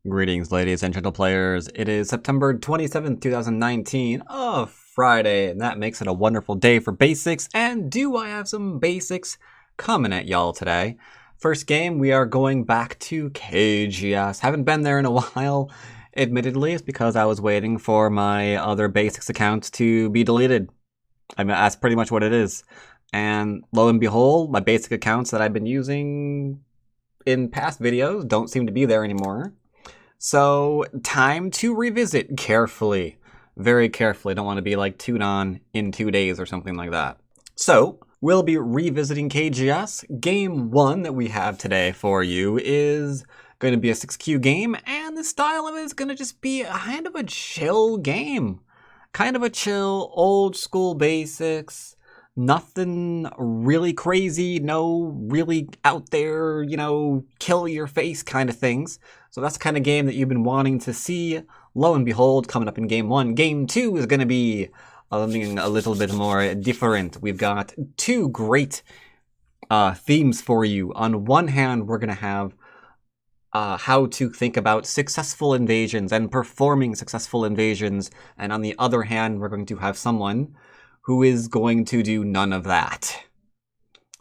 Greetings, ladies and gentle players. It is September 27th, 2019, a Friday, and that makes it a wonderful day for basics. And do I have some basics coming at y'all today? First game, we are going back to KGS. Haven't been there in a while, admittedly. It's because I was waiting for my other basics account to be deleted. I mean, that's pretty much what it is. And lo and behold, my basic accounts that I've been using in past videos don't seem to be there anymore. So, time to revisit carefully. Very carefully. Don't want to be like tuned on in 2 days or something like that. So, we'll be revisiting KGS. Game 1 that we have today for you is going to be a 6Q game, and the style of it is going to just be kind of a chill game. Kind of a chill, old school basics. Nothing really crazy, no really out there, kill your face kind of things. So that's the kind of game that you've been wanting to see. Lo and behold, coming up in Game 1. Game 2 is going to be something a little bit more different. We've got two great themes for you. On one hand, we're going to have how to think about successful invasions and performing successful invasions. And on the other hand, we're going to have someone who is going to do none of that.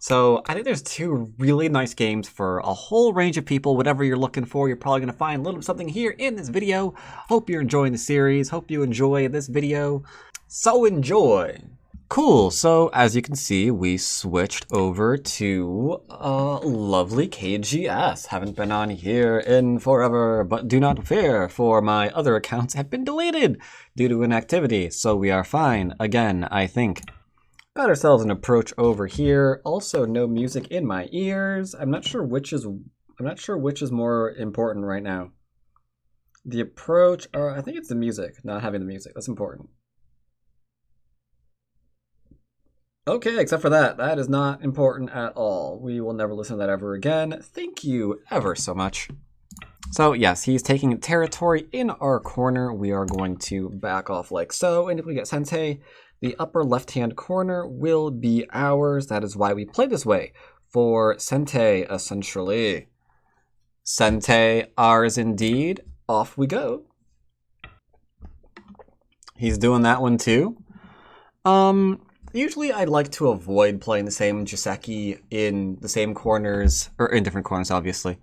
So I think there's two really nice games for a whole range of people. Whatever you're looking for, you're probably going to find a little something here in this video. Hope you're enjoying the series. Hope you enjoy this video. So enjoy! Cool, so as you can see, we switched over to lovely KGS. Haven't been on here in forever, but do not fear, for my other accounts have been deleted due to inactivity, so we are fine again, I think. Got ourselves an approach over here. Also, no music in my ears. I'm not sure which is more important right now. The approach, or I think it's the music, not having the music. That's important. Okay, except for that. That is not important at all. We will never listen to that ever again. Thank you ever so much. So yes, he's taking territory in our corner. We are going to back off like so. And if we get Sente, the upper left-hand corner will be ours. That is why we play this way. For Sente, essentially. Sente, ours indeed. Off we go. He's doing that one too. Usually I'd like to avoid playing the same Joseki in the same corners, or in different corners, obviously.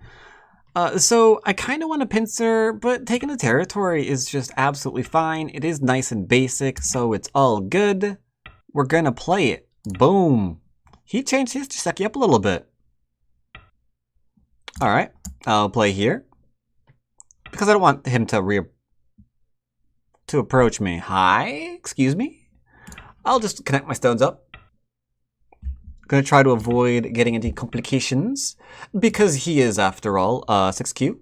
So I kind of want a pincer, but taking the territory is just absolutely fine. It is nice and basic, so it's all good. We're gonna play it. Boom. He changed his Joseki up a little bit. Alright, I'll play here. Because I don't want him to approach me. Hi? Excuse me? I'll just connect my stones up. Gonna try to avoid getting into complications, because he is, after all, 6Q.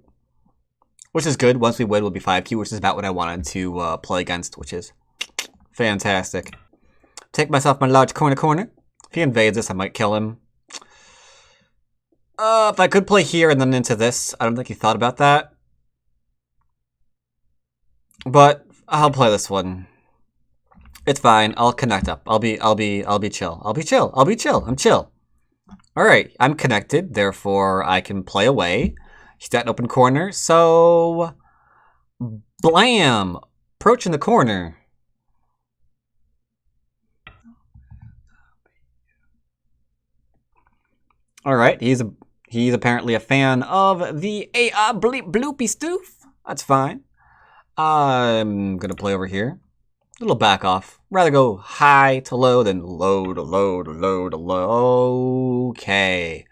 Which is good. Once we win, we'll be 5Q, which is about what I wanted to play against, which is fantastic. Take myself my large corner. If he invades us, I might kill him. If I could play here and then into this, I don't think he thought about that. But I'll play this one. It's fine. I'll connect up. I'll be chill. I'm chill. All right. I'm connected. Therefore, I can play away. He's at an open corner. So, blam! Approaching the corner. All right. He's apparently a fan of the bloopy stoof. That's fine. I'm gonna play over here. A little back off. Rather go high to low than low to low to low to low. Okay.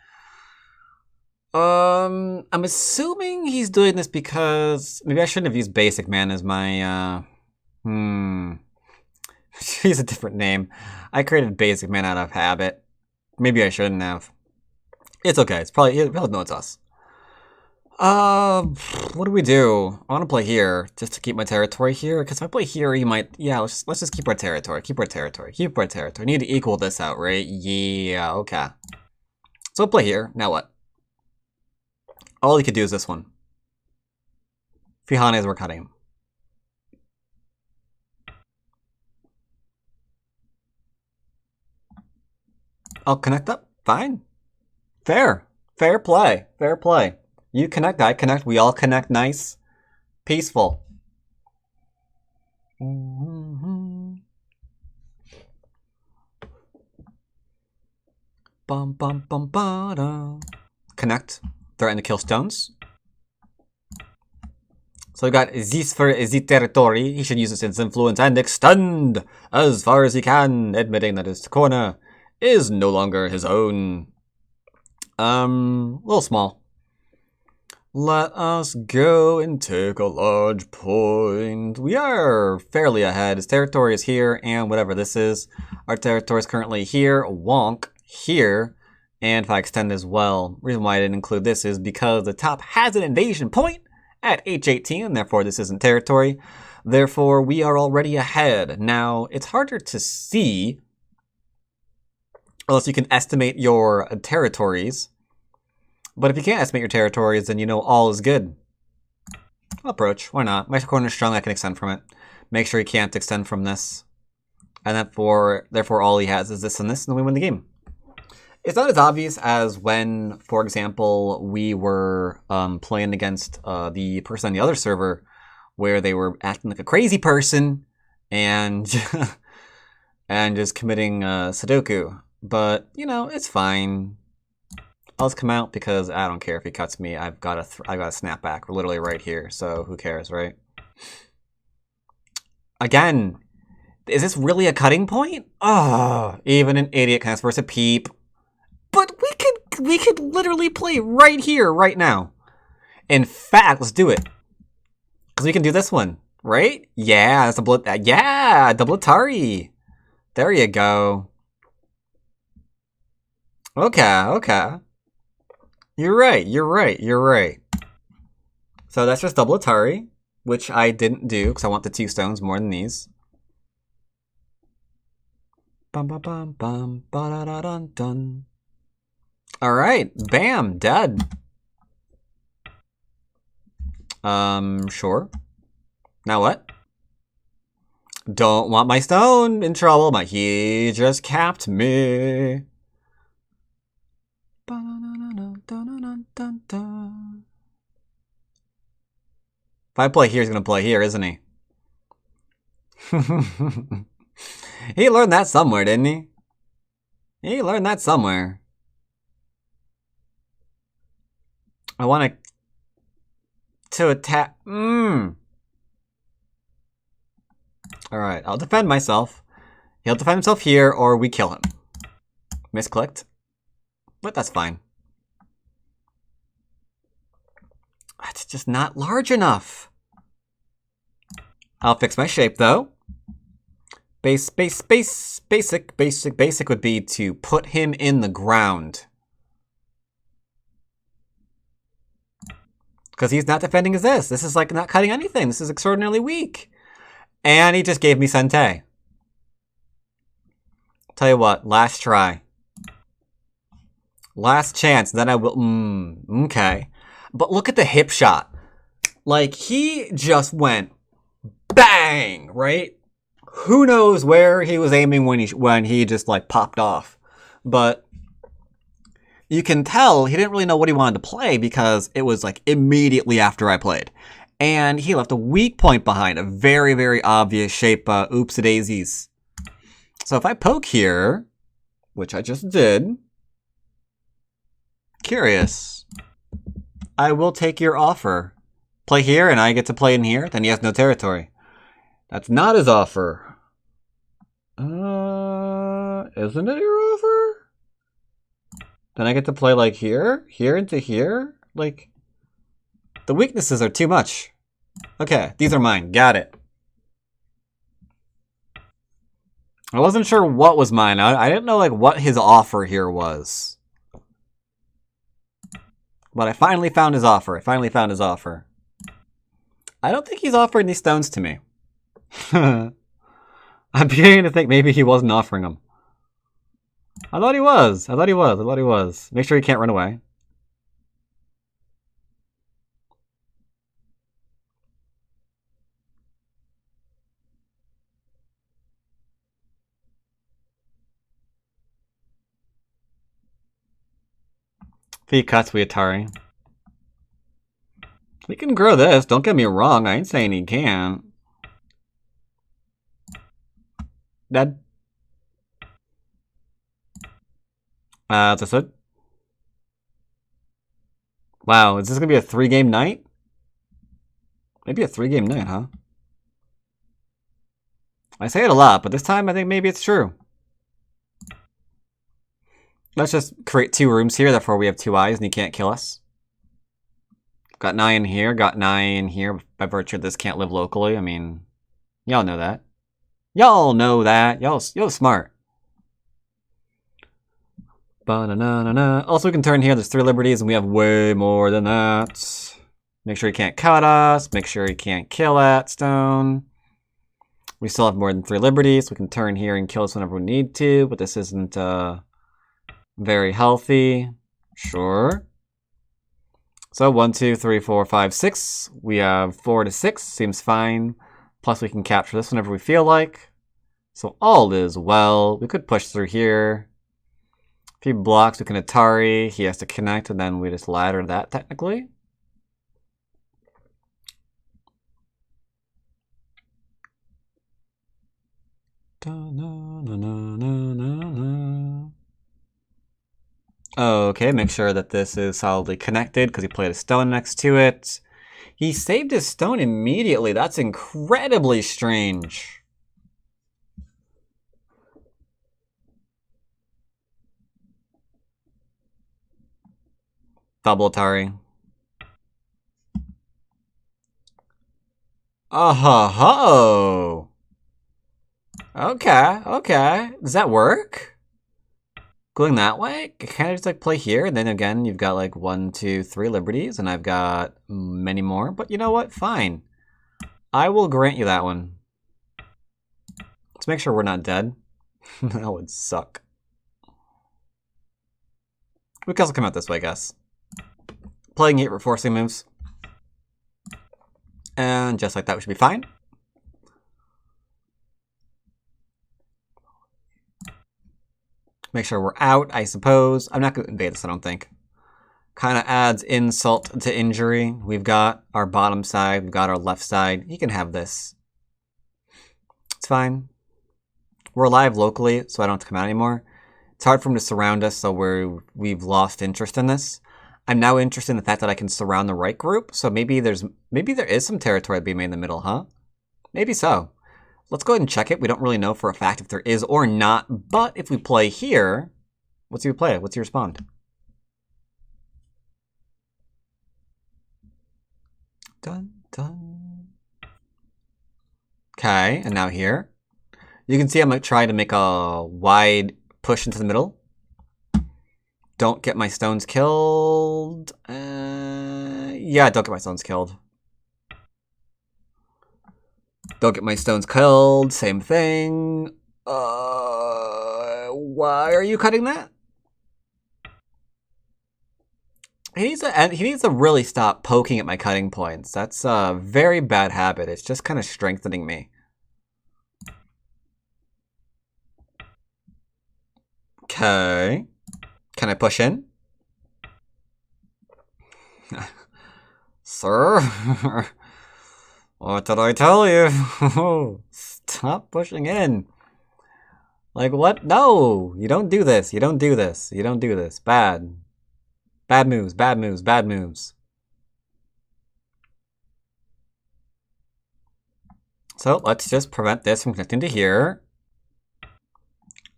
I'm assuming he's doing this because maybe I shouldn't have used Basic Man as my Use a different name. I created Basic Man out of habit. Maybe I shouldn't have. It's okay. It's probably he'll know it's us. What do we do? I want to play here, just to keep my territory here, because if I play here, he might, yeah, let's just keep our territory, Need to equal this out, right? Yeah, okay. So I'll play here, now what? All he could do is this one. Fihanes, we're cutting him. I'll connect up, fine. Fair play. You connect, I connect, we all connect nice. Peaceful. Bum bum bum ba. Connect. Threaten to kill stones. So we got this for the territory. He should use its influence and extend as far as he can, admitting that his corner is no longer his own. A little small. Let us go and take a large point. We are fairly ahead. His territory is here, and whatever this is. Our territory is currently here, wonk, here, and if I extend as well. Reason why I didn't include this is because the top has an invasion point at H18, and therefore this isn't territory. Therefore, we are already ahead. Now, it's harder to see, unless you can estimate your territories. But if you can't estimate your territories, then you know all is good. I'll approach. Why not? My corner is strong. I can extend from it. Make sure he can't extend from this. And therefore, all he has is this and this, and then we win the game. It's not as obvious as when, for example, we were playing against the person on the other server, where they were acting like a crazy person and and just committing Sudoku. But you know, it's fine. I'll just come out because I don't care if he cuts me. I've got a snap back. We're literally right here, so who cares, right? Again, is this really a cutting point? Oh, even an idiot can force a peep. But we could literally play right here, right now. In fact, let's do it. Because we can do this one, right? Yeah, that's a yeah, double Atari. There you go. Okay. You're right. So that's just double Atari, which I didn't do because I want the 2 stones more than these. Bum bum bum bum ba da da dun dun. Alright, bam, dead. Sure. Now what? Don't want my stone in trouble, but he just capped me. If I play here, he's gonna play here, isn't he? He learned that somewhere, didn't he? He learned that somewhere. I want to attack. Alright, I'll defend myself. He'll defend himself here, or we kill him. Misclicked. But that's fine. It's just not large enough. I'll fix my shape, though. Basic would be to put him in the ground. Because he's not defending as this. This is like not cutting anything. This is extraordinarily weak. And he just gave me Sente. Tell you what, last try. Last chance, then I will... okay. But look at the hip shot. Like, he just went bang, right? Who knows where he was aiming when he just, like, popped off. But you can tell he didn't really know what he wanted to play because it was, like, immediately after I played. And he left a weak point behind, a very, very obvious shape, oopsie-daisies. So if I poke here, which I just did... Curious. I will take your offer. Play here and I get to play in here? Then he has no territory. That's not his offer. Isn't it your offer? Then I get to play like here? Here into here? Like, the weaknesses are too much. Okay, these are mine. Got it. I wasn't sure what was mine. I didn't know like what his offer here was. But I finally found his offer. I don't think he's offering these stones to me. I'm beginning to think maybe he wasn't offering them. I thought he was. Make sure he can't run away. If he cuts, we Atari. We can grow this, don't get me wrong, I ain't saying he can't. Dead. That's it. Wow, is this gonna be a 3-game night? Maybe a 3-game night, huh? I say it a lot, but this time I think maybe it's true. Let's just create 2 rooms here, therefore we have 2 eyes and he can't kill us. Got 9 here, got 9 here. By virtue of this can't live locally. I mean, y'all know that. Y'all know that. Y'all smart. Ba-na-na-na-na. Also, we can turn here. There's 3 liberties, and we have way more than that. Make sure he can't cut us. Make sure he can't kill that stone. We still have more than 3 liberties. We can turn here and kill us whenever we need to, but this isn't very healthy. Sure. So 1, 2, 3, 4, 5, 6. We have 4 to 6. Seems fine. Plus we can capture this whenever we feel like. So all is well. We could push through here. If he blocks, we can Atari. He has to connect, and then we just ladder that technically. Okay, make sure that this is solidly connected because he played a stone next to it. He saved his stone immediately. That's incredibly strange. Double Atari. Oh-ho-ho! Okay, okay. Does that work? Going that way? Can I just like play here? And then again, you've got like 1, 2, 3 liberties, and I've got many more. But you know what? Fine. I will grant you that one. Let's make sure we're not dead. That would suck. We can also come out this way, I guess. Playing 8 reinforcing moves. And just like that, we should be fine. Make sure we're out, I suppose. I'm not going to invade this, I don't think. Kind of adds insult to injury. We've got our bottom side. We've got our left side. You can have this. It's fine. We're alive locally, so I don't have to come out anymore. It's hard for him to surround us, so we've lost interest in this. I'm now interested in the fact that I can surround the right group, so maybe there is some territory to be made in the middle, huh? Maybe so. Let's go ahead and check it. We don't really know for a fact if there is or not, but if we play here, what's he play? What's he respond? Dun, dun. Okay, and now here. You can see I'm like trying to make a wide push into the middle. Don't get my stones killed. Yeah, don't get my stones killed. Don't get my stones killed. Same thing. Why are you cutting that? He needs to really stop poking at my cutting points. That's a very bad habit. It's just kind of strengthening me. Okay. Can I push in? Sir? What did I tell you? Stop pushing in. Like, what? No! You don't do this. You don't do this. You don't do this. Bad. Bad moves. Bad moves. Bad moves. So, let's just prevent this from connecting to here.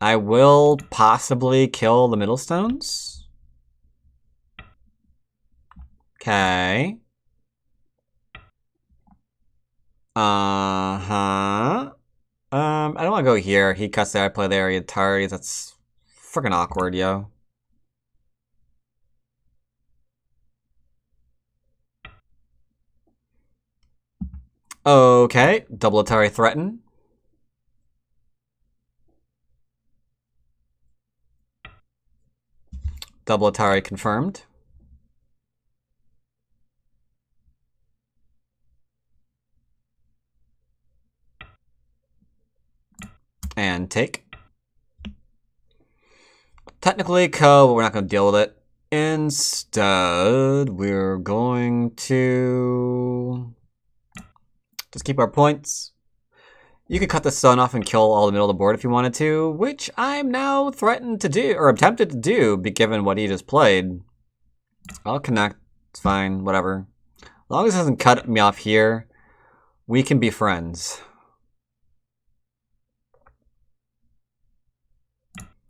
I will possibly kill the middle stones. Okay. I don't want to go here. He cuts there, I play there, he Atari. That's freaking awkward, yo. Okay, double Atari threaten. Double Atari confirmed. And take. Technically, Ko, but we're not going to deal with it. Instead, we're going to just keep our points. You could cut the sun off and kill all the middle of the board if you wanted to, which I'm now threatened to do, or attempted to do, given what he just played. I'll connect. It's fine, whatever. As long as it doesn't cut me off here, we can be friends.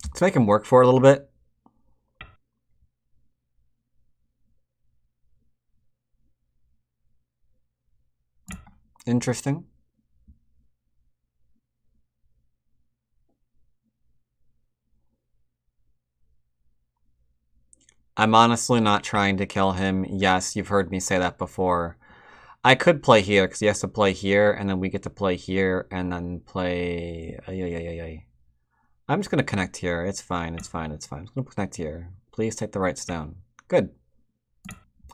Let's make him work for it a little bit. Interesting. I'm honestly not trying to kill him. Yes, you've heard me say that before. I could play here, because he has to play here, and then we get to play here, and then play... I'm just going to connect here. It's fine, it's fine, it's fine. I'm just going to connect here. Please take the right stone. Good.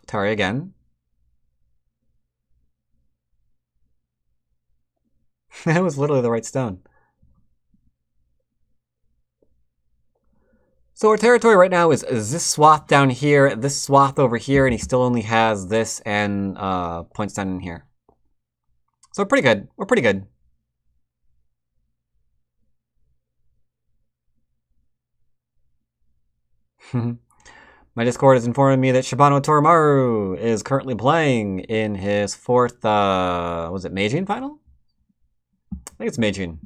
Tari again. That was literally the right stone. So our territory right now is this swath down here, this swath over here, and he still only has this and points down in here. So we're pretty good. We're pretty good. My Discord is informing me that Shibano Torimaru is currently playing in his fourth, was it Meijin final? I think it's Meijin.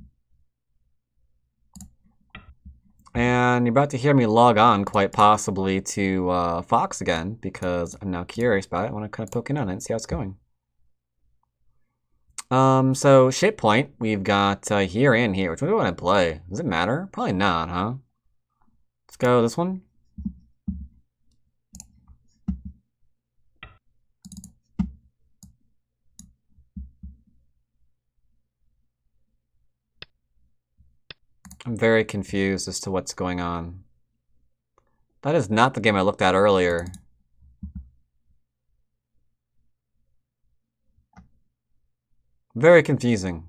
And you're about to hear me log on, quite possibly, to Fox again, because I'm now curious about it. I want to kind of poke in on it and see how it's going. So shape point, we've got here and here. Which one do I want to play? Does it matter? Probably not, huh? Let's go this one. I'm very confused as to what's going on. That is not the game I looked at earlier. Very confusing.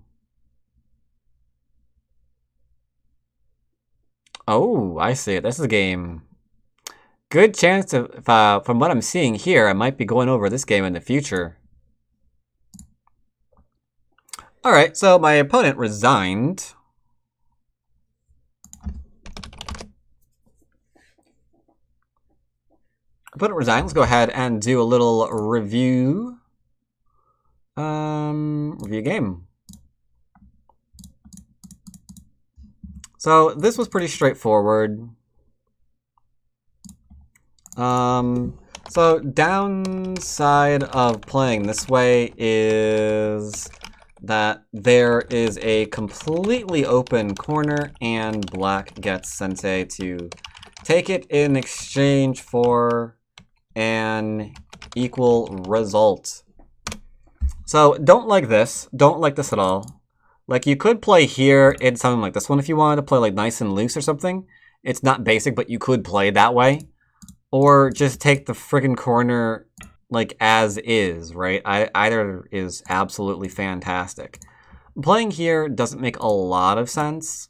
Oh, I see it. This is a game. Good chance of, from what I'm seeing here, I might be going over this game in the future. Alright, so my opponent resigned. Let's go ahead and do a little review. Review game. So this was pretty straightforward. So downside of playing this way is that there is a completely open corner and black gets Sensei to take it in exchange for an equal result. So don't like this. Don't like this at all. Like you could play here in something like this one if you wanted to play like nice and loose or something. It's not basic, but you could play that way. Or just take the friggin' corner like as is, right? Either is absolutely fantastic. Playing here doesn't make a lot of sense.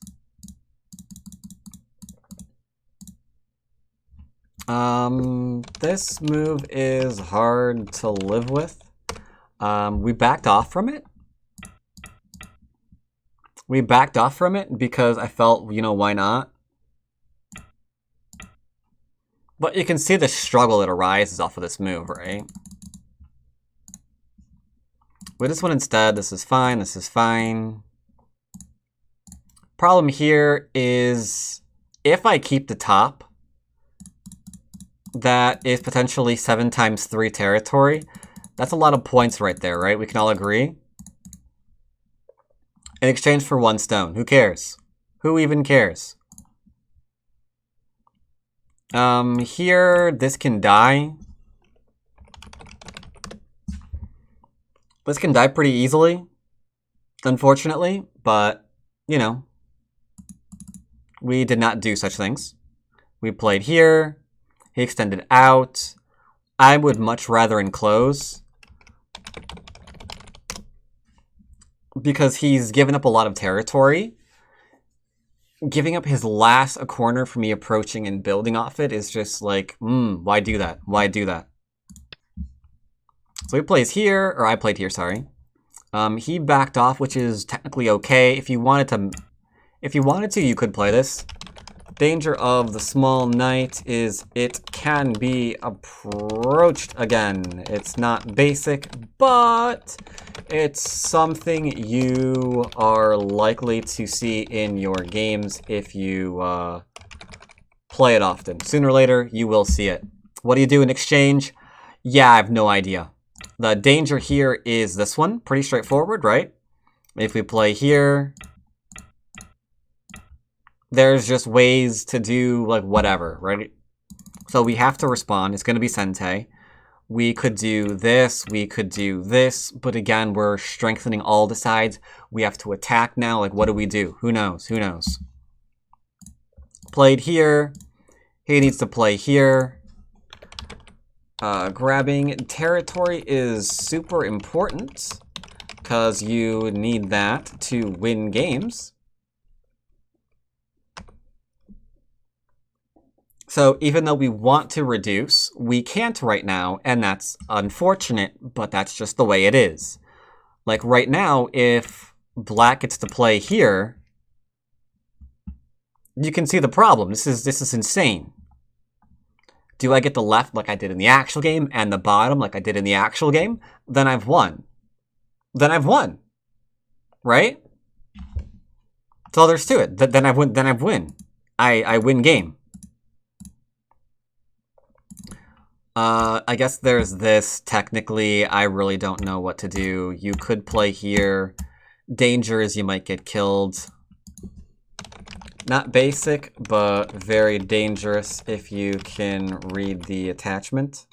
This move is hard to live with. We backed off from it. We backed off from it because I felt, you know, why not? But you can see the struggle that arises off of this move, right? With this one instead, this is fine, this is fine. Problem here is if I keep the top, that is potentially 7 times 3 territory. That's a lot of points right there, right? We can all agree. In exchange for 1 stone. Who cares? Who even cares? Here, this can die. This can die pretty easily, unfortunately, but, you know, we did not do such things. We played here. He extended out. I would much rather enclose because he's given up a lot of territory. giving up his last a corner for me approaching and building off it is just like, why do that? Why do that? So he plays here, or I played here, sorry. He backed off, which is technically okay. If you wanted to, you could play this. Danger of the small knight is it can be approached again. It's not basic, but it's something you are likely to see in your games if you play it often. Sooner or later, you will see it. What do you do in exchange? Yeah, I have no idea. The danger here is this one. Pretty straightforward, right? If we play here, there's just ways to do, like, whatever, right? So we have to respond. It's going to be Sente. We could do this. We could do this. But again, we're strengthening all the sides. We have to attack now. Like, what do we do? Who knows? Who knows? Played here. He needs to play here. Grabbing territory is super important because you need that to win games. So even though we want to reduce, we can't right now, and that's unfortunate, but that's just the way it is. Like right now, if black gets to play here, you can see the problem. This is insane. Do I get the left like I did in the actual game and the bottom like I did in the actual game? Then I've won. Then I've won. Right? That's all there's to it. Then I've win. I win game. I guess there's this. Technically, I really don't know what to do. You could play here. Danger is you might get killed. Not basic, but very dangerous if you can read the attachment.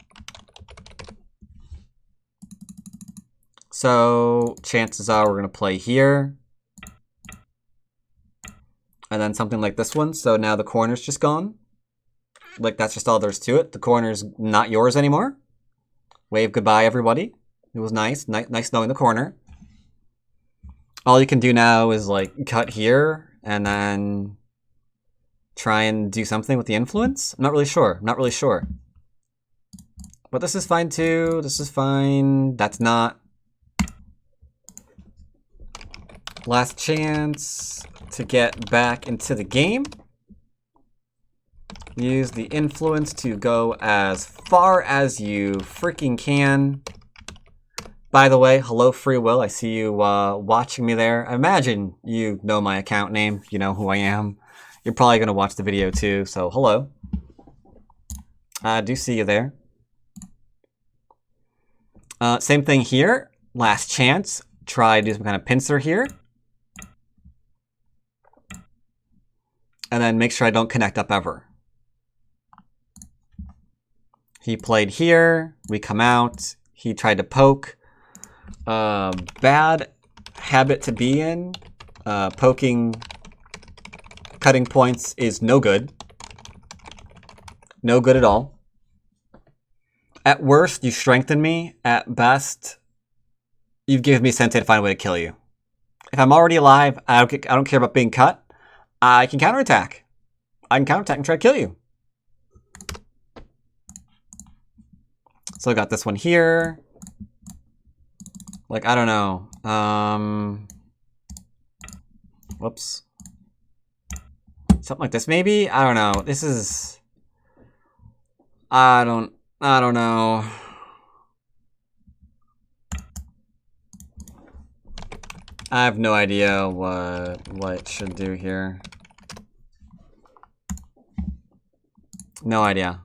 So chances are we're going to play here. And then something like this one. So now the corner's just gone. Like, that's just all there's to it. The corner's not yours anymore. Wave goodbye, everybody. It was nice. Nice knowing the corner. All you can do now is, like, cut here and then try and do something with the influence. I'm not really sure. But this is fine, too. This is fine. That's not. Last chance to get back into the game. Use the influence to go as far as you freaking can. By the way, hello Free Will. I see you watching me there. I imagine you know my account name. You know who I am. You're probably going to watch the video too, so hello. I do see you there. Same thing here. Last chance. Try to do some kind of pincer here. And then make sure I don't connect up ever. He played here. We come out. He tried to poke. Bad habit to be in. Poking cutting points is no good. No good at all. At worst, you strengthen me. At best, you've given me Sente to find a way to kill you. If I'm already alive, I don't care about being cut. I can counterattack. I can counterattack and try to kill you. So I got this one here. Like, I don't know. Whoops. Something like this, maybe? I don't know. This is... I don't know. I have no idea what it should do here. No idea.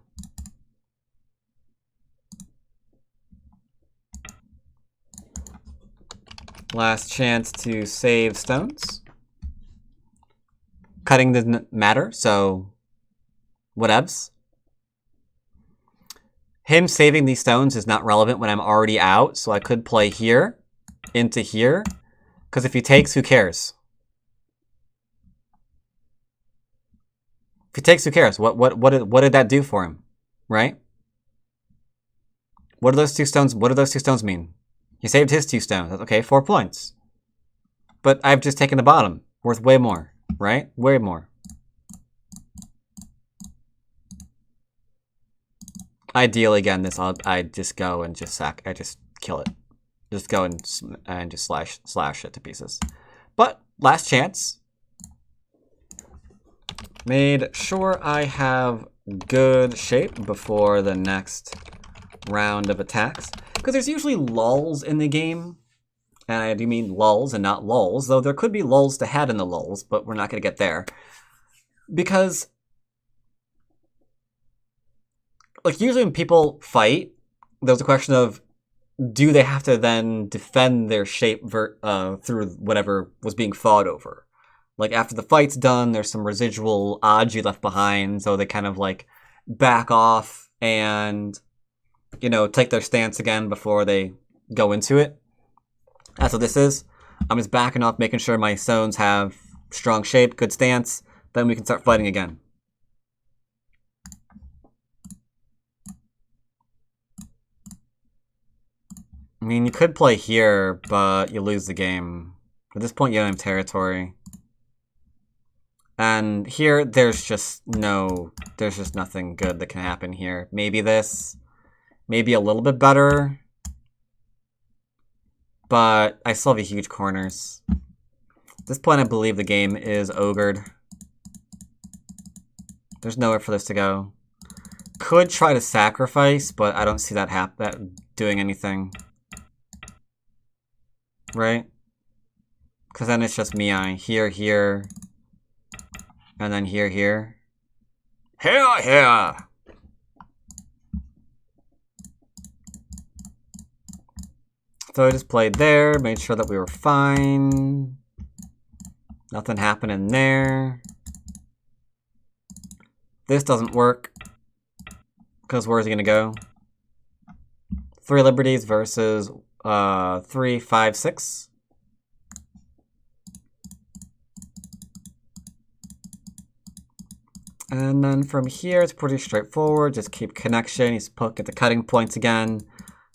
Last chance to save stones. Cutting doesn't matter, so whatevs. Him saving these stones is not relevant when I'm already out, so I could play here into here. Because if he takes, who cares? If he takes, who cares? What did that do for him? Right? What do those two stones mean? He saved his 2 stones. Okay, 4 points. But I've just taken the bottom. Worth way more. right? Way more. Ideally, again, I just go and just I just kill it. Just go and just slash it to pieces. But last chance. Made sure I have good shape before the next round of attacks. Because there's usually lulls in the game. And I do mean lulls and not lulls, though there could be lulls to head in the lulls, but we're not going to get there. Because, like, usually when people fight, there's a question of, do they have to then defend their shape through whatever was being fought over? Like, after the fight's done, there's some residual Aji left behind, so they kind of, like, back off and, you know, take their stance again before they go into it. That's what this is. I'm just backing off, making sure my zones have strong shape, good stance, then we can start fighting again. I mean, you could play here, but you lose the game. At this point, you don't have territory. And here, there's just nothing good that can happen here. Maybe this, maybe a little bit better, but I still have huge corners. At this point, I believe the game is ogred. There's nowhere for this to go. Could try to sacrifice, but I don't see that doing anything. Right? Because then it's just Miai. Here, here. And then here, here. Here, here! So I just played there, made sure that we were fine. Nothing happened in there. This doesn't work. Because where's he gonna go? 3 liberties versus 3, 5, 6. And then from here, it's pretty straightforward. Just keep connection. He's poking at the cutting points again.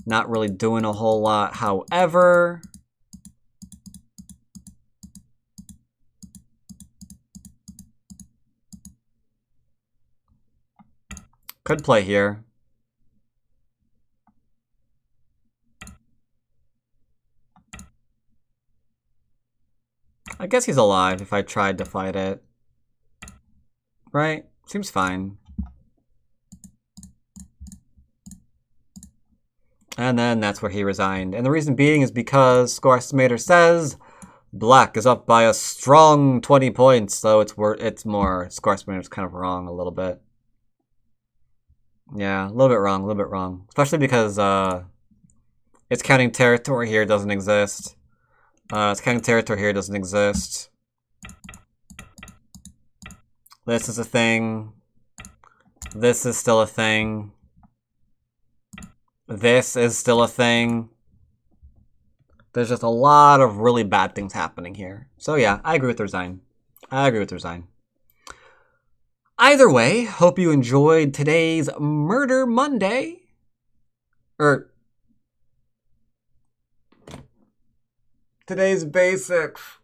Not really doing a whole lot. However, could play here. I guess he's alive if I tried to fight it. Right? Seems fine. And then that's where he resigned. And the reason being is because Score Estimator says black is up by a strong 20 points, so it's more. Score Estimator's kind of wrong a little bit. Yeah, a little bit wrong. Especially because its counting territory here doesn't exist. Its counting territory here doesn't exist. This is a thing. This is still a thing. This is still a thing. There's just a lot of really bad things happening here. So yeah, I agree with Resign. Either way, hope you enjoyed today's Murder Monday. Today's basics.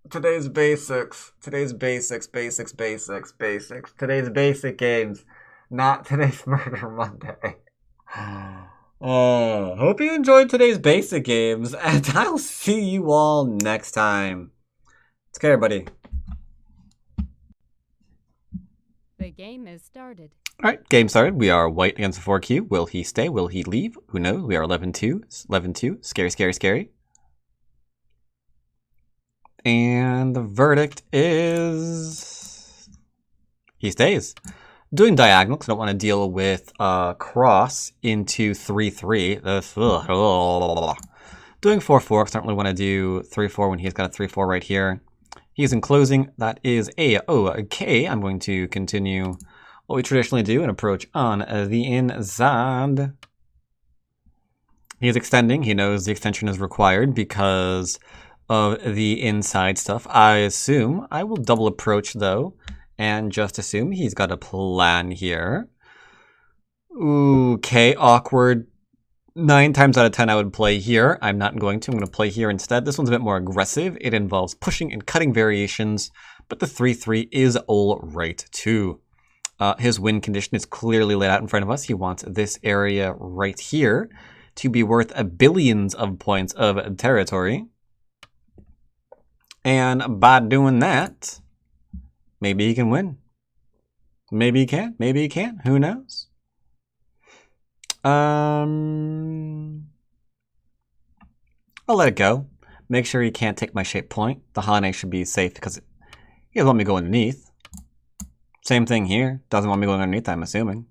Today's basic games. Not today's Murder Monday. Hope you enjoyed today's basic games, and I'll see you all next time. Take care, everybody. The game is started. Alright, game started. We are white against the 4Q. Will he stay? Will he leave? Who knows? We are 11-2. 11-2. Scary, scary, scary. And the verdict is he stays. Doing diagonal because I don't want to deal with cross into 3-3. Doing 4-4 because I don't really want to do 3-4 when he's got a 3-4 right here. He's enclosing. That is okay. I'm going to continue what we traditionally do and approach on the inside. He's extending. He knows the extension is required because of the inside stuff. I assume I will double approach though, and just assume he's got a plan here. Okay, awkward. 9 times out of 10 I would play here. I'm not going to. I'm going to play here instead. This one's a bit more aggressive. It involves pushing and cutting variations, but the 3-3 is all right too. His win condition is clearly laid out in front of us. He wants this area right here to be worth billions of points of territory. And by doing that, maybe he can win. Maybe he can. Maybe he can't. Who knows? I'll let it go. Make sure he can't take my shape point. The Hane should be safe because he doesn't want me to go underneath. Same thing here. Doesn't want me going underneath, I'm assuming.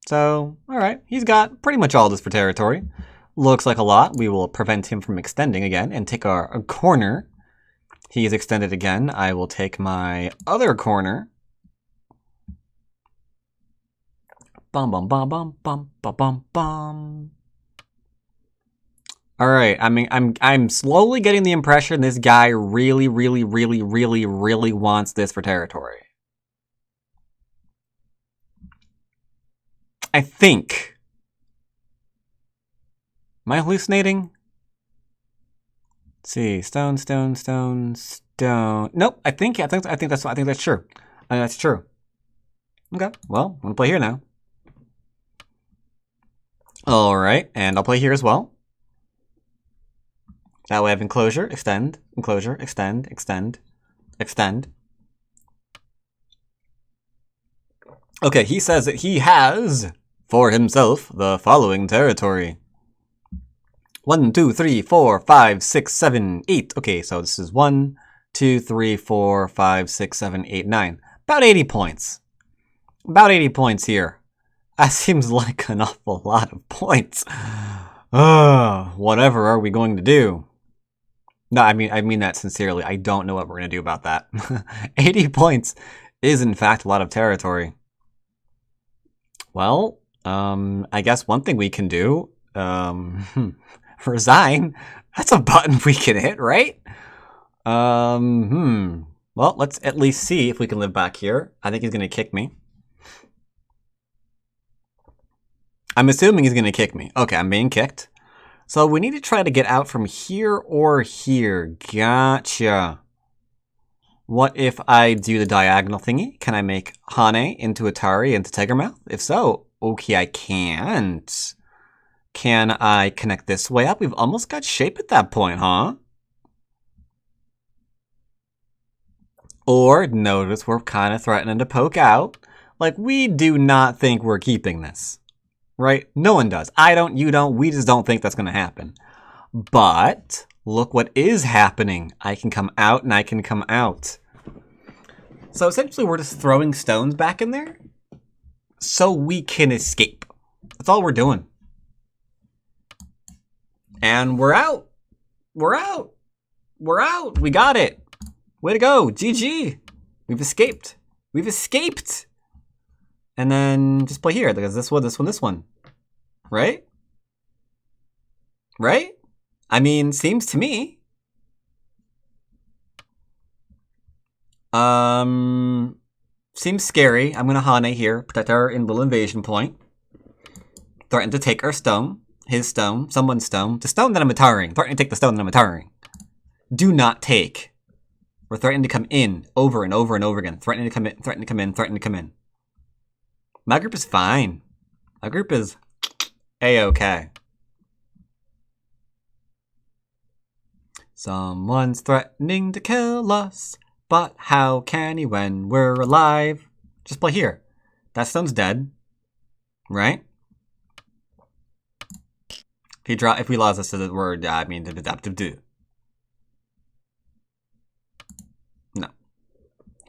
So, alright. He's got pretty much all this for territory. Looks like a lot. We will prevent him from extending again and take our corner. He is extended again. I will take my other corner. Bum bum bum bum bum bum bum bum. Alright, I mean I'm slowly getting the impression this guy really wants this for territory. I think. Am I hallucinating? Let's see, stone. Nope, I think that's true. That's true. Okay, well, I'm gonna play here now. All right, and I'll play here as well. That way I have enclosure, extend, enclosure, extend, extend, extend. Okay, he says that he has for himself the following territory. 1, 2, 3, 4, 5, 6, 7, 8. Okay, so this is 1, 2, 3, 4, 5, 6, 7, 8, 9. About 80 points. About 80 points here. That seems like an awful lot of points. Whatever are we going to do? No, I mean that sincerely. I don't know what we're going to do about that. 80 points is in fact a lot of territory. Well, I guess one thing we can do, resign. That's a button we can hit, right? Well, let's at least see if we can live back here. I think he's going to kick me. I'm assuming he's going to kick me. Okay, I'm being kicked. So we need to try to get out from here or here. Gotcha. What if I do the diagonal thingy? Can I make Hane into Atari into Tiger Mouth? If so, okay, I can't. Can I connect this way up? We've almost got shape at that point, huh? Or notice we're kind of threatening to poke out. Like, we do not think we're keeping this. Right? No one does. I don't, you don't, we just don't think that's going to happen. But look what is happening. I can come out and I can come out. So essentially we're just throwing stones back in there so we can escape. That's all we're doing. And we're out. We're out. We're out. We got it. Way to go. GG. We've escaped. We've escaped. And then just play here. Because this one. Right? Right? I mean, seems to me. Seems scary. I'm going to Hane here. Protect our little invasion point. Threaten to take our stone. His stone. Someone's stone. The stone that I'm retiring. Threaten to take the stone that I'm retiring. Do not take. We're threatening to come in over and over and over again. Threatening to come in. Threatening to come in. Threatening to come in. My group is fine. My group is A-okay. Someone's threatening to kill us, but how can he when we're alive? Just play here. That stone's dead, right? If we lost us to the word, the adaptive do. No.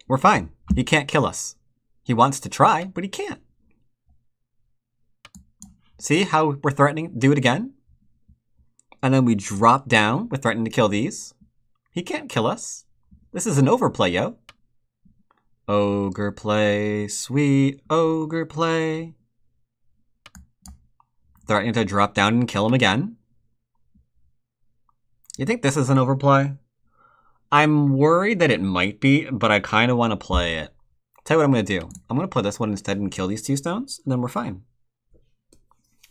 We're fine. He can't kill us. He wants to try, but he can't. See how we're threatening to do it again? And then we drop down. We're threatening to kill these. He can't kill us. This is an overplay, yo. Ogre play, sweet ogre play. Threatening to drop down and kill him again. You think this is an overplay? I'm worried that it might be, but I kind of want to play it. Tell you what I'm going to do. I'm going to play this one instead and kill these two stones, and then we're fine.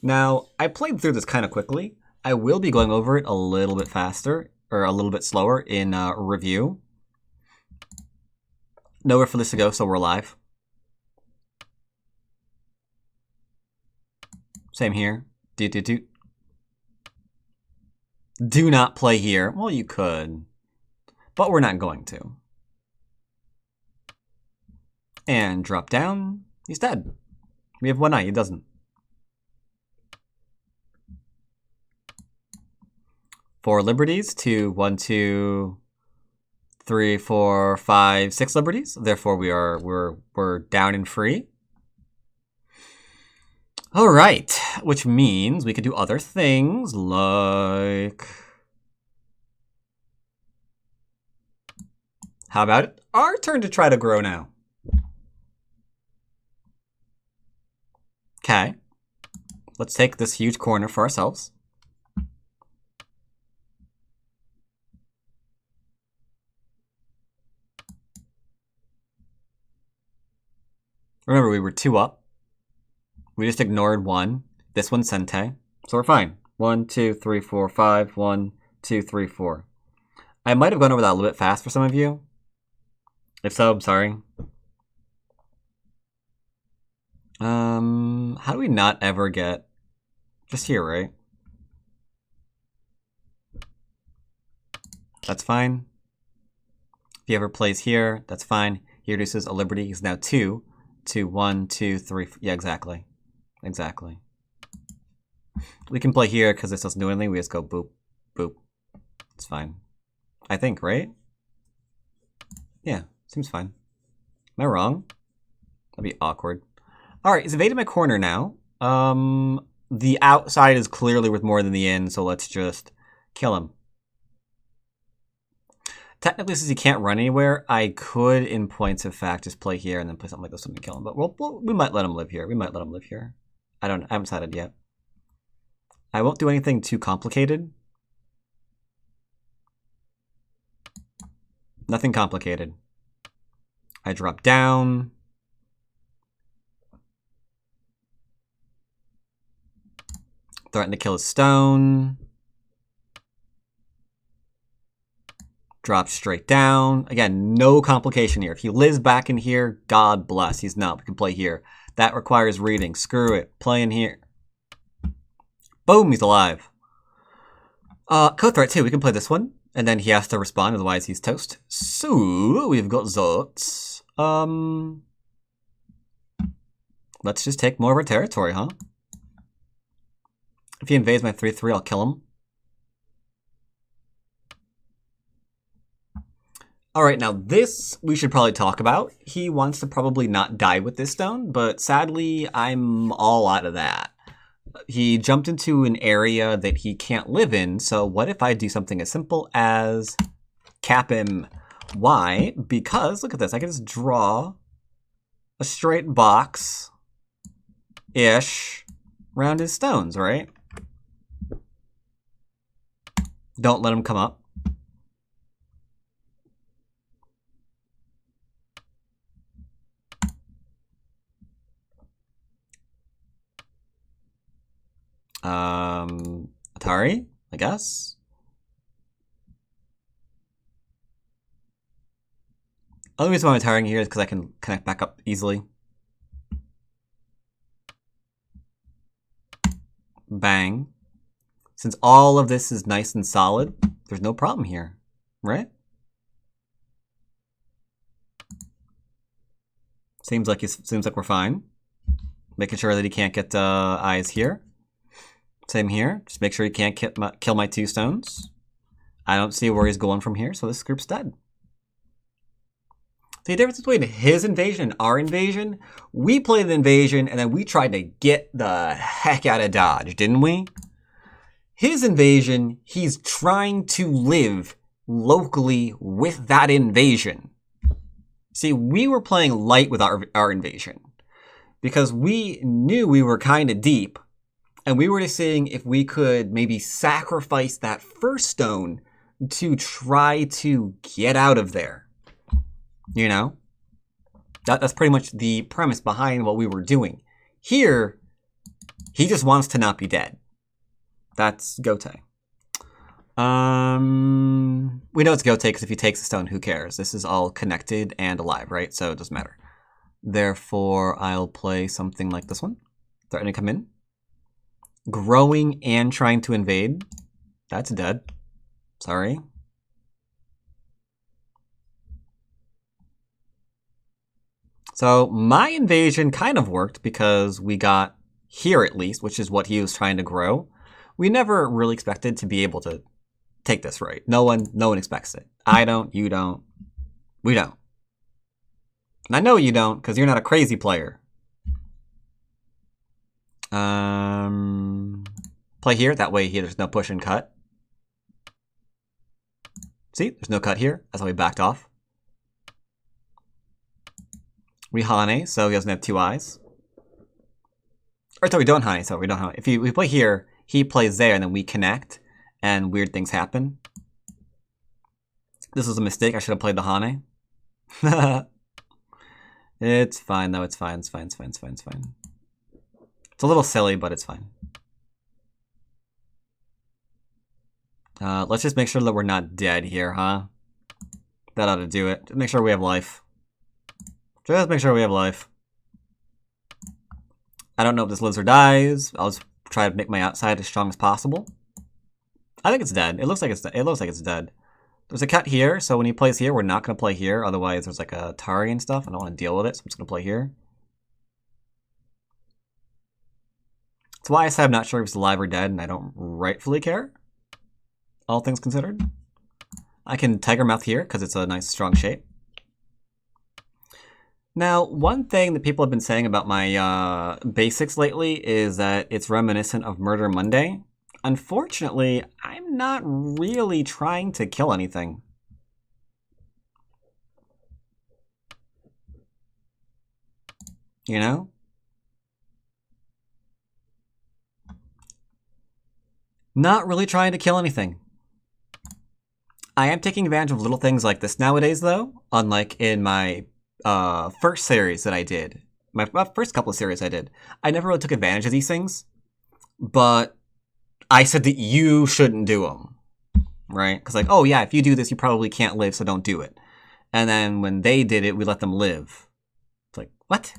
Now, I played through this kind of quickly. I will be going over it a little bit faster, or a little bit slower in review. Nowhere for this to go, so we're live. Same here. Do not play here. Well, you could, but we're not going to. And drop down. He's dead. We have one eye. He doesn't. Four liberties to 1, 2, 3, 4, 5, 6 liberties. Therefore, we're down and free. All right, which means we could do other things like, how about it? Our turn to try to grow now. Okay, let's take this huge corner for ourselves. Remember, we were 2 up. We just ignored 1. This one's Sente. So we're fine. 1, 2, 3, 4, 5. 1, 2, 3, 4. I might have gone over that a little bit fast for some of you. If so, I'm sorry. How do we not ever get... Just here, right? That's fine. If he ever plays here, that's fine. He reduces a liberty. He's now 2. 2, 1, 2, 3. Yeah, exactly. Exactly. We can play here because this doesn't do anything. We just go boop, boop. It's fine. I think, right? Yeah, seems fine. Am I wrong? That'd be awkward. All right, he's evaded my corner now. The outside is clearly worth more than the in, so let's just kill him. Technically, since he can't run anywhere, I could, in points of fact, just play here and then play something like this and kill him. But we might let him live here. We might let him live here. I haven't decided yet. I won't do anything too complicated. Nothing complicated. I drop down. Threaten to kill his stone. Drop straight down. Again, no complication here. If he lives back in here, God bless. He's not. We can play here. That requires reading. Screw it. Play in here. Boom, he's alive. Code threat too. We can play this one. And then he has to respond, otherwise he's toast. So, we've got that. Let's just take more of our territory, huh? If he invades my 3-3, I'll kill him. Alright, now this we should probably talk about. He wants to probably not die with this stone, but sadly, I'm all out of that. He jumped into an area that he can't live in, so what if I do something as simple as cap him? Why? Because, look at this, I can just draw a straight box-ish around his stones, right? Don't let him come up. Atari, I guess. Only reason why I'm Atari here is because I can connect back up easily. Bang. Since all of this is nice and solid, there's no problem here, right? Seems like we're fine. Making sure that he can't get eyes here. Same here. Just make sure he can't kill my 2 stones. I don't see where he's going from here, so this group's dead. The difference between his invasion and our invasion, we played an invasion and then we tried to get the heck out of Dodge, didn't we? His invasion, he's trying to live locally with that invasion. See, we were playing light with our invasion because we knew we were kind of deep. And we were just seeing if we could maybe sacrifice that first stone to try to get out of there. You know? That's pretty much the premise behind what we were doing. Here, He just wants to not be dead. That's Gote. We know it's Gote because if he takes a stone, who cares? This is all connected and alive, right? So it doesn't matter. Therefore, I'll play something like this one. Threatening to come in. Growing and trying to invade. That's dead. Sorry. So my invasion kind of worked because we got here at least, which is what he was trying to grow. We never really expected to be able to take this right. No one expects it. I don't, you don't, we don't. And I know you don't because you're not a crazy player. Play here. That way here there's no push and cut. See, there's no cut here. That's how we backed off. We Hane, so he doesn't have 2 eyes. Or so we don't Hane, so we don't Hane. If we play here, he plays there, and then we connect, and weird things happen. This was a mistake. I should have played the Hane. It's fine, though. It's fine. It's fine. It's fine. It's fine. It's fine. It's a little silly, but it's fine. Let's just make sure that we're not dead here, huh? That ought to do it. Just make sure we have life. Just make sure we have life. I don't know if this lives or dies. I'll just try to make my outside as strong as possible. I think it's dead. It looks like it's dead. There's a cut here, so when he plays here, we're not going to play here. Otherwise, there's like a Tari and stuff. I don't want to deal with it, so I'm just going to play here. That's why I said I'm not sure if he's alive or dead, and I don't rightfully care. All things considered. I can Tiger Mouth here, because it's a nice, strong shape. Now, one thing that people have been saying about my basics lately is that it's reminiscent of Murder Monday. Unfortunately, I'm not really trying to kill anything. You know? Not really trying to kill anything. I am taking advantage of little things like this nowadays, though, unlike in my first series that I did. My first couple of series I did. I never really took advantage of these things, but I said that you shouldn't do them, right? Because like, oh yeah, if you do this, you probably can't live, so don't do it. And then when they did it, we let them live. It's like, what?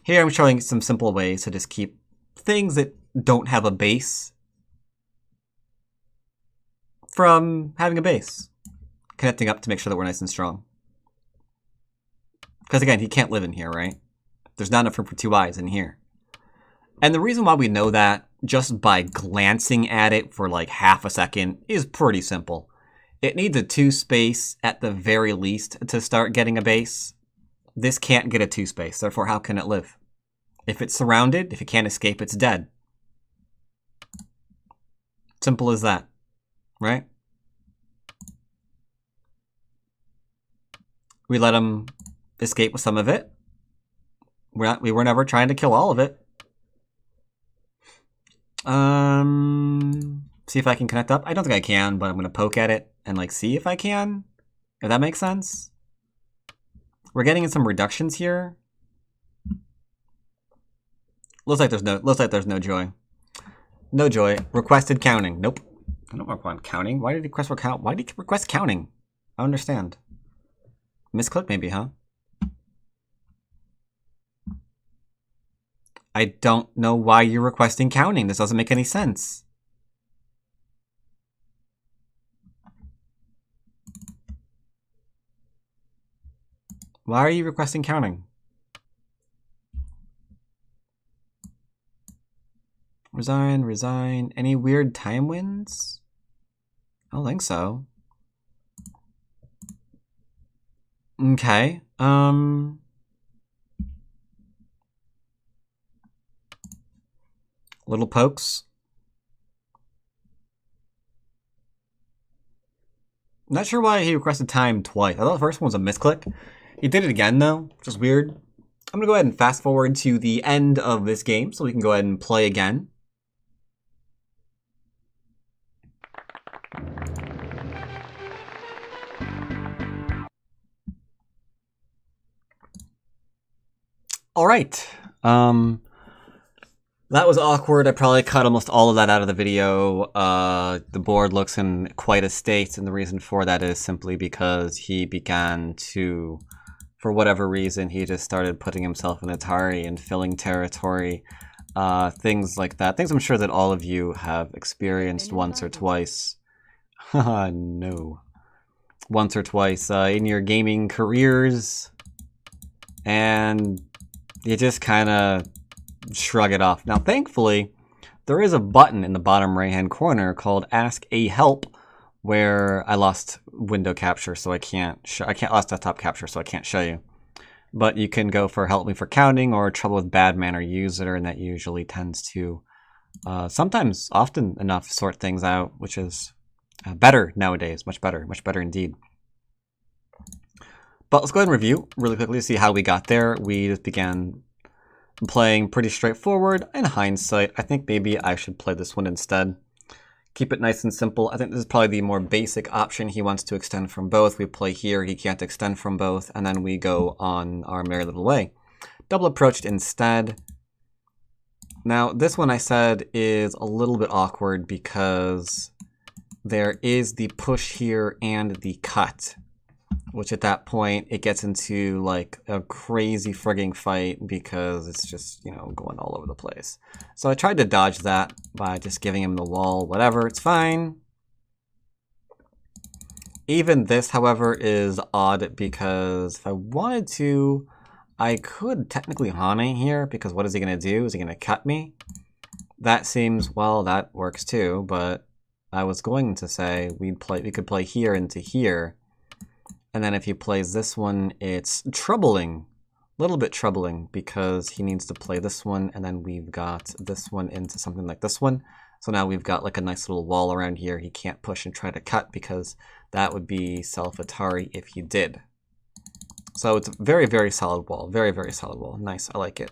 Here I'm showing some simple ways to just keep things that don't have a base from having a base. Connecting up to make sure that we're nice and strong. Because again, he can't live in here, right? There's not enough room for 2 eyes in here. And the reason why we know that, just by glancing at it for like half a second, is pretty simple. It needs a 2 space at the very least to start getting a base. This can't get a 2 space, therefore how can it live? If it's surrounded, if it can't escape, it's dead. Simple as that, right? We let him escape with some of it. We were never trying to kill all of it. See if I can connect up. I don't think I can, but I'm going to poke at it and like see if I can. If that makes sense. We're getting in some reductions here. Looks like there's no joy. No joy. Requested counting. Nope. I don't want counting. Why did he request Why did he request counting? I don't understand. Misclick maybe, huh? I don't know why you're requesting counting. This doesn't make any sense. Why are you requesting counting? Resign. Any weird time wins? I don't think so. Okay. Little pokes. Not sure why he requested time twice. I thought the first one was a misclick. He did it again though, which is weird. I'm gonna go ahead and fast forward to the end of this game so we can go ahead and play again. All right. That was awkward. I probably cut almost all of that out of the video. The board looks in quite a state, and the reason for that is simply because he began to, for whatever reason, he just started putting himself in Atari and filling territory. Things like that. Things I'm sure that all of you have experienced once or twice. No. Once or twice in your gaming careers. And you just kind of shrug it off. Now, thankfully, there is a button in the bottom right-hand corner called Ask a Help, where I lost window capture, so I can't lost desktop capture, so I can't show you. But you can go for help me for counting or trouble with bad manner user, and that usually tends to sometimes, often enough, sort things out, which is better nowadays, much better indeed. But let's go ahead and review really quickly to see how we got there. We just began playing pretty straightforward. In hindsight, I think maybe I should play this one instead. Keep it nice and simple. I think this is probably the more basic option. He wants to extend from both. We play here, he can't extend from both, and then we go on our merry little way. Double approached instead. Now, this one I said is a little bit awkward because there is the push here and the cut, which at that point it gets into like a crazy frigging fight because it's just, you know, going all over the place. So I tried to dodge that by just giving him the wall, whatever, it's fine. Even this, however, is odd because if I wanted to, I could technically Hane here because what is he going to do? Is he going to cut me? That seems, well, that works too, but I was going to say we could play here into here. And then if he plays this one, it's troubling, a little bit troubling because he needs to play this one, and then we've got this one into something like this one. So now we've got like a nice little wall around here. He can't push and try to cut because that would be self-Atari if he did. So it's a very, very solid wall. Very, very solid wall. Nice, I like it.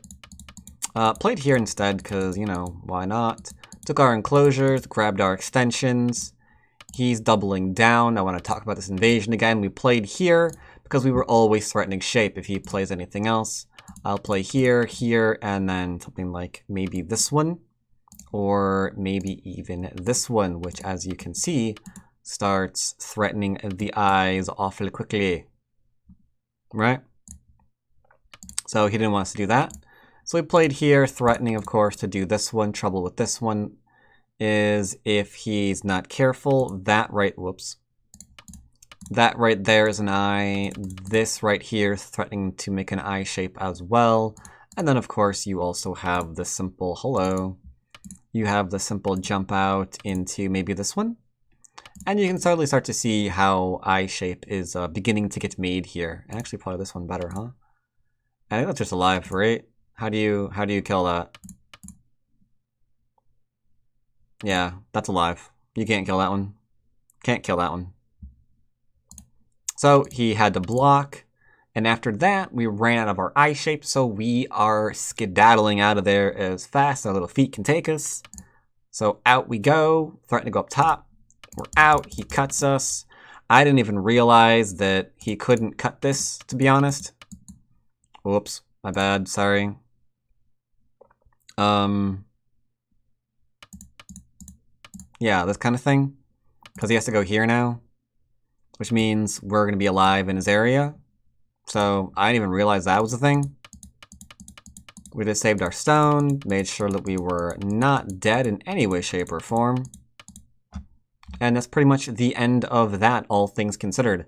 Played here instead because, you know, why not? Took our enclosures, grabbed our extensions. He's doubling down. I want to talk about this invasion again. We played here because we were always threatening shape. If he plays anything else, I'll play here, here, and then something like maybe this one, or maybe even this one, which, as you can see, starts threatening the eyes awfully quickly. Right? So he didn't want us to do that. So we played here, threatening, of course, to do this one. Trouble with this one is if he's not careful, that right there is an eye. This right here is threatening to make an eye shape as well. And then, of course, you also have the simple, hello, you have the simple jump out into maybe this one. And you can suddenly start to see how eye shape is beginning to get made here. And actually probably this one better, huh? I think that's just alive, right? How do you kill that? Yeah, that's alive. You can't kill that one. Can't kill that one. So he had to block. And after that, we ran out of our eye shape. So we are skedaddling out of there as fast as our little feet can take us. So out we go. Threatening to go up top. We're out. He cuts us. I didn't even realize that he couldn't cut this, to be honest. Whoops. My bad. Sorry. Yeah, this kind of thing. Because he has to go here now. Which means we're going to be alive in his area. So I didn't even realize that was a thing. We just saved our stone. Made sure that we were not dead in any way, shape, or form. And that's pretty much the end of that, all things considered.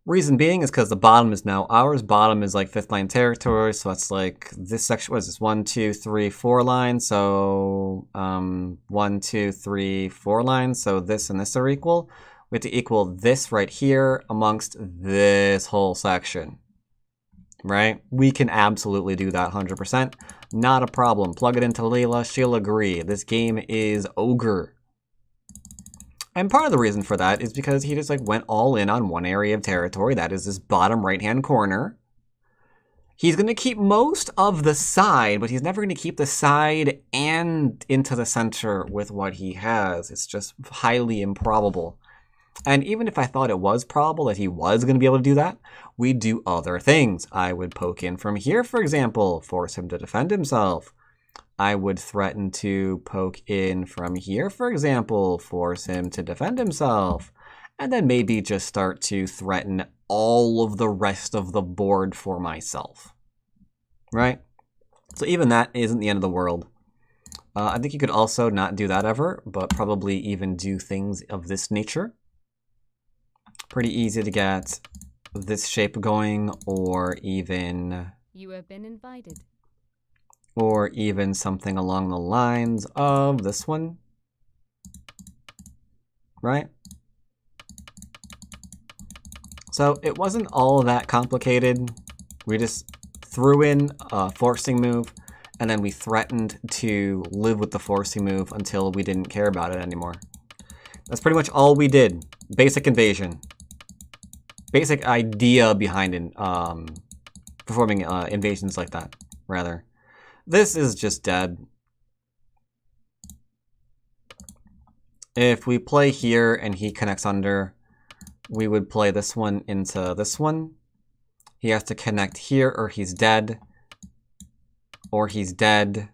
Reason being is because the bottom is now ours. Bottom is like 5th line territory, so that's like this section. What is this? 1, 2, 3, 4 lines. So 1, 2, 3, 4 lines. So this and this are equal. We have to equal this right here amongst this whole section. Right? We can absolutely do that 100%. Not a problem. Plug it into Leela. She'll agree. This game is ogre. And part of the reason for that is because he just like went all in on one area of territory. That is this bottom right-hand corner. He's going to keep most of the side, but he's never going to keep the side and into the center with what he has. It's just highly improbable. And even if I thought it was probable that he was going to be able to do that, we'd do other things. I would poke in from here, for example, force him to defend himself. I would threaten to poke in from here, for example, force him to defend himself, and then maybe just start to threaten all of the rest of the board for myself, right? So even that isn't the end of the world. I think you could also not do that ever, but probably even do things of this nature. Pretty easy to get this shape going, or even... You have been invited. Or even something along the lines of this one, right? So it wasn't all that complicated. We just threw in a forcing move, and then we threatened to live with the forcing move until we didn't care about it anymore. That's pretty much all we did. Basic invasion. Basic idea behind it, performing invasions like that, rather. This is just dead. If we play here and he connects under, we would play this one into this one. He has to connect here or he's dead. Or he's dead.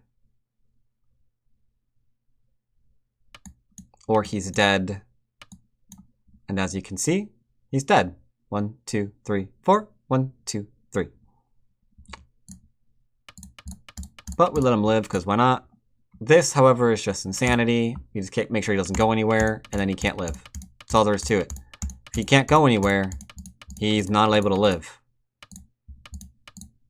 Or he's dead. And as you can see, he's dead. 1, 2, 3, 4. 1, 2, 3. But we let him live, because why not? This, however, is just insanity. You just can't make sure he doesn't go anywhere, and then he can't live. That's all there is to it. If he can't go anywhere, he's not able to live.